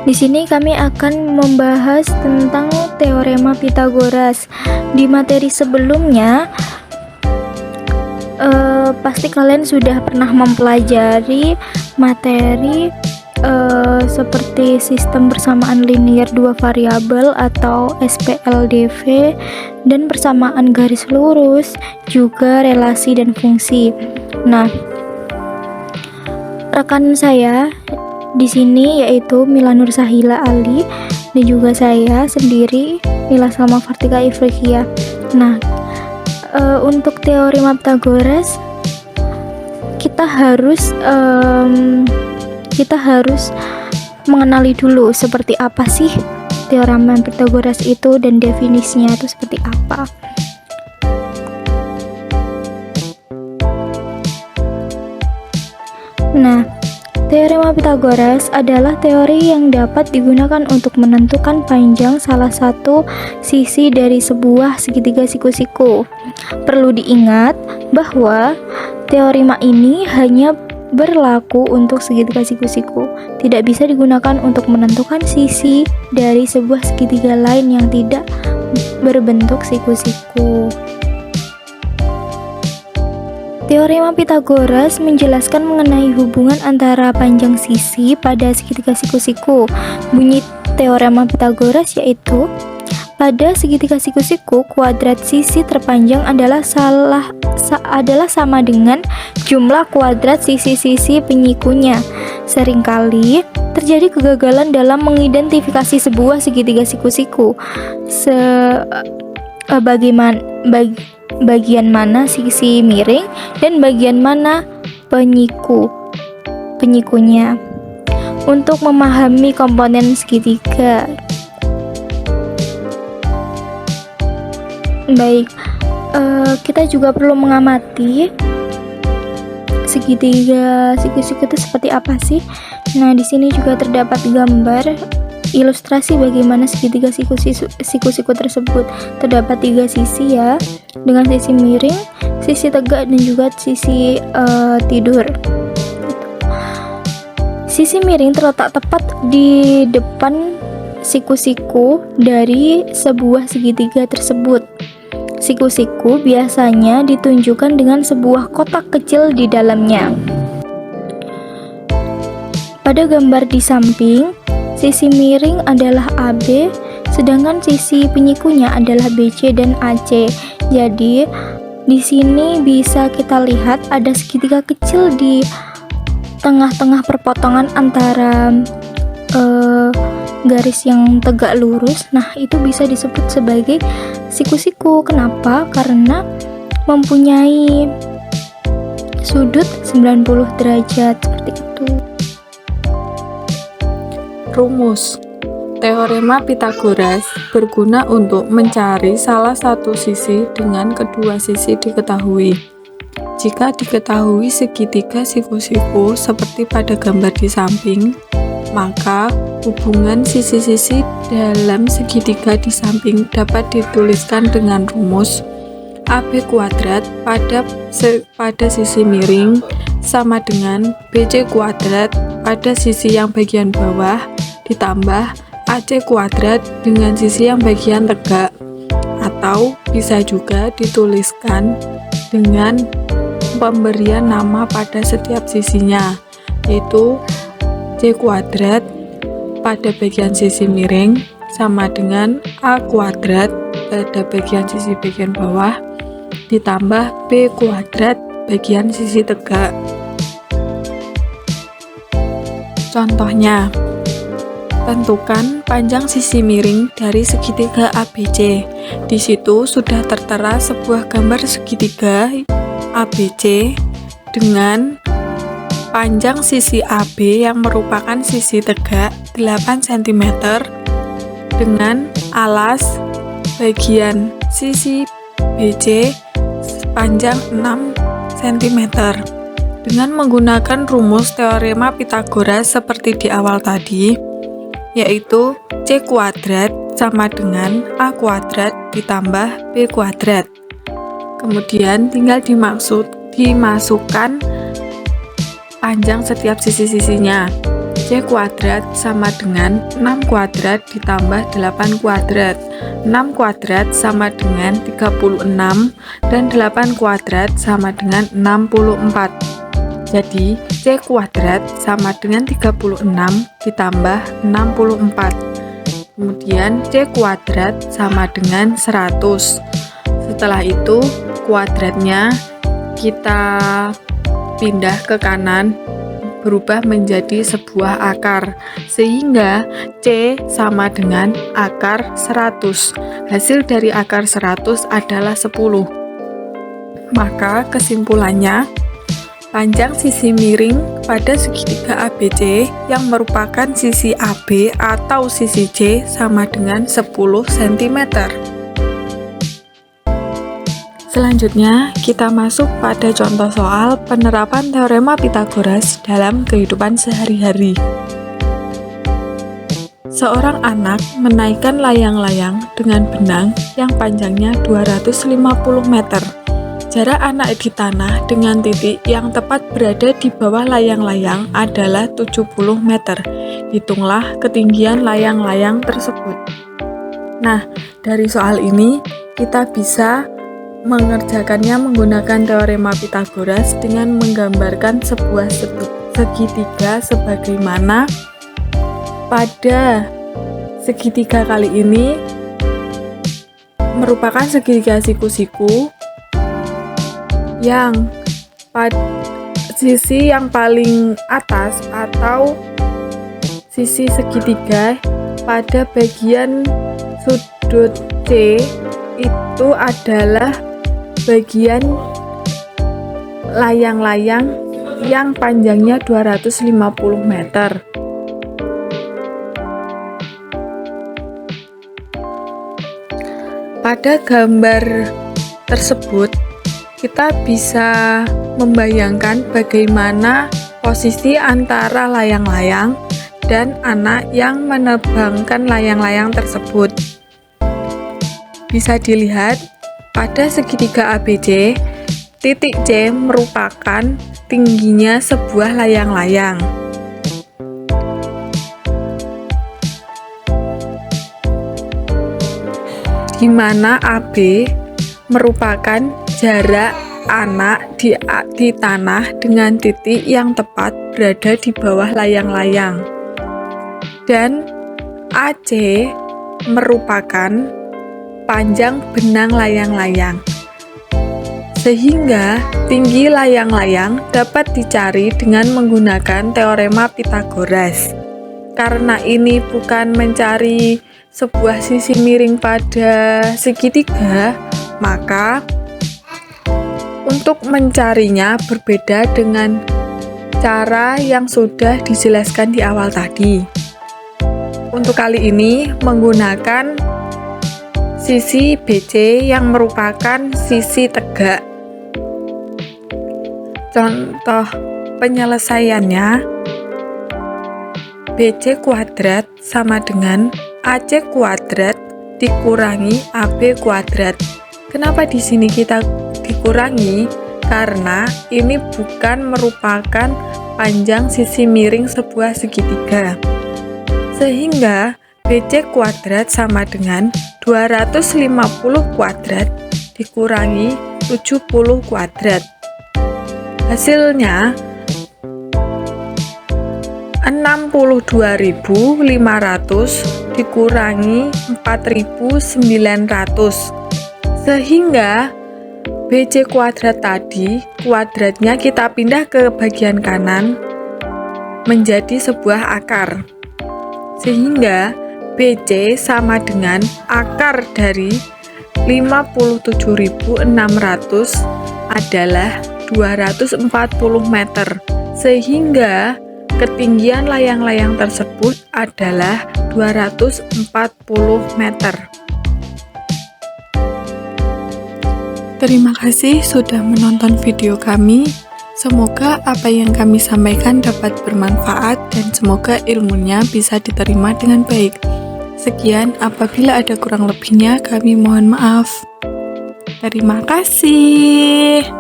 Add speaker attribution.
Speaker 1: Di sini kami akan membahas tentang teorema Pythagoras. Di materi sebelumnya, pasti kalian sudah pernah mempelajari materi seperti sistem persamaan linear dua variabel atau SPLDV, dan persamaan garis lurus, juga relasi dan fungsi. Nah, rekan saya di sini yaitu Mila Nursahila Ali dan juga saya sendiri Mila Salma Fartika Ifriqiyah. Nah, untuk teorema Pythagoras kita harus mengenali dulu seperti apa sih teorema Pythagoras itu dan definisinya itu seperti apa. Nah, teorema Pythagoras adalah teori yang dapat digunakan untuk menentukan panjang salah satu sisi dari sebuah segitiga siku-siku. Perlu diingat bahwa teorema ini hanya berlaku untuk segitiga siku-siku, tidak bisa digunakan untuk menentukan sisi dari sebuah segitiga lain yang tidak berbentuk siku-siku. Teorema Pythagoras menjelaskan mengenai hubungan antara panjang sisi pada segitiga siku-siku. Bunyi teorema Pythagoras yaitu, pada segitiga siku-siku, kuadrat sisi terpanjang adalah sama dengan jumlah kuadrat sisi-sisi penyikunya. Seringkali terjadi kegagalan dalam mengidentifikasi sebuah segitiga siku-siku. Bagian mana sisi miring dan bagian mana penyikunya. Untuk memahami komponen segitiga, kita juga perlu mengamati segitiga siku-siku itu seperti apa sih. Nah, di sini juga terdapat gambar ilustrasi bagaimana segitiga siku-siku tersebut. Terdapat 3 sisi ya, dengan sisi miring, sisi tegak, dan juga sisi tidur. Sisi miring terletak tepat di depan siku-siku dari sebuah segitiga tersebut. Siku-siku biasanya ditunjukkan dengan sebuah kotak kecil di dalamnya. Pada gambar di samping, sisi miring adalah AB, sedangkan sisi penyikunya adalah BC dan AC. Jadi, di sini bisa kita lihat ada segitiga kecil di tengah-tengah perpotongan antara garis yang tegak lurus. Nah, itu bisa disebut sebagai siku-siku. Kenapa? Karena mempunyai sudut 90 derajat seperti itu.
Speaker 2: Rumus teorema Pythagoras berguna untuk mencari salah satu sisi dengan kedua sisi diketahui. Jika diketahui segitiga siku-siku seperti pada gambar di samping, maka hubungan sisi-sisi dalam segitiga di samping dapat dituliskan dengan rumus AB kuadrat pada sisi miring sama dengan BC kuadrat pada sisi yang bagian bawah ditambah AC kuadrat dengan sisi yang bagian tegak, atau bisa juga dituliskan dengan pemberian nama pada setiap sisinya, yaitu C kuadrat pada bagian sisi miring sama dengan A kuadrat pada bagian sisi bagian bawah ditambah B kuadrat bagian sisi tegak. Contohnya, tentukan panjang sisi miring dari segitiga ABC. Di situ sudah tertera sebuah gambar segitiga ABC dengan panjang sisi AB yang merupakan sisi tegak 8 cm dengan alas bagian sisi BC sepanjang 6 cm. Dengan menggunakan rumus teorema Pythagoras seperti di awal tadi, yaitu C kuadrat sama dengan A kuadrat ditambah B kuadrat. Kemudian tinggal dimasukkan panjang setiap sisi-sisinya. C kuadrat sama dengan 6 kuadrat ditambah 8 kuadrat. 6 kuadrat sama dengan 36 dan 8 kuadrat sama dengan 64. Jadi C kuadrat sama dengan 36 ditambah 64. Kemudian C kuadrat sama dengan 100. Setelah itu kuadratnya kita pindah ke kanan, berubah menjadi sebuah akar, sehingga C sama dengan akar 100. Hasil dari akar 100 adalah 10. Maka kesimpulannya, panjang sisi miring pada segitiga ABC yang merupakan sisi AB atau sisi C sama dengan 10 cm. Selanjutnya, kita masuk pada contoh soal penerapan teorema Pythagoras dalam kehidupan sehari-hari. Seorang anak menaikkan layang-layang dengan benang yang panjangnya 250 meter. Jarak anak di tanah dengan titik yang tepat berada di bawah layang-layang adalah 70 meter. Hitunglah ketinggian layang-layang tersebut. Nah, dari soal ini kita bisa mengerjakannya menggunakan teorema Pythagoras dengan menggambarkan sebuah segitiga sebagaimana pada segitiga kali ini merupakan segitiga siku-siku yang pada sisi yang paling atas atau sisi segitiga pada bagian sudut C itu adalah bagian layang-layang yang panjangnya 250 meter. Pada gambar tersebut, kita bisa membayangkan bagaimana posisi antara layang-layang dan anak yang menerbangkan layang-layang tersebut. Bisa dilihat pada segitiga ABC, titik C merupakan tingginya sebuah layang-layang. Di mana AB merupakan jarak anak di tanah dengan titik yang tepat berada di bawah layang-layang. Dan AC merupakan panjang benang layang-layang, sehingga tinggi layang-layang dapat dicari dengan menggunakan teorema Pythagoras. Karena ini bukan mencari sebuah sisi miring pada segitiga, maka untuk mencarinya berbeda dengan cara yang sudah dijelaskan di awal tadi. Untuk kali ini menggunakan sisi BC yang merupakan sisi tegak. Contoh penyelesaiannya, BC kuadrat sama dengan AC kuadrat dikurangi AB kuadrat. Kenapa di sini kita dikurangi? Karena ini bukan merupakan panjang sisi miring sebuah segitiga. Sehingga BC kuadrat sama dengan 250 kuadrat dikurangi 70 kuadrat. Hasilnya 62.500 dikurangi 4.900. Sehingga BC kuadrat tadi, kuadratnya kita pindah ke bagian kanan menjadi sebuah akar. Sehingga BC sama dengan akar dari 57.600 adalah 240 meter. Sehingga ketinggian layang-layang tersebut adalah 240 meter. Terima kasih sudah menonton video kami. Semoga apa yang kami sampaikan dapat bermanfaat dan semoga ilmunya bisa diterima dengan baik. Sekian, apabila ada kurang lebihnya kami mohon maaf. Terima kasih.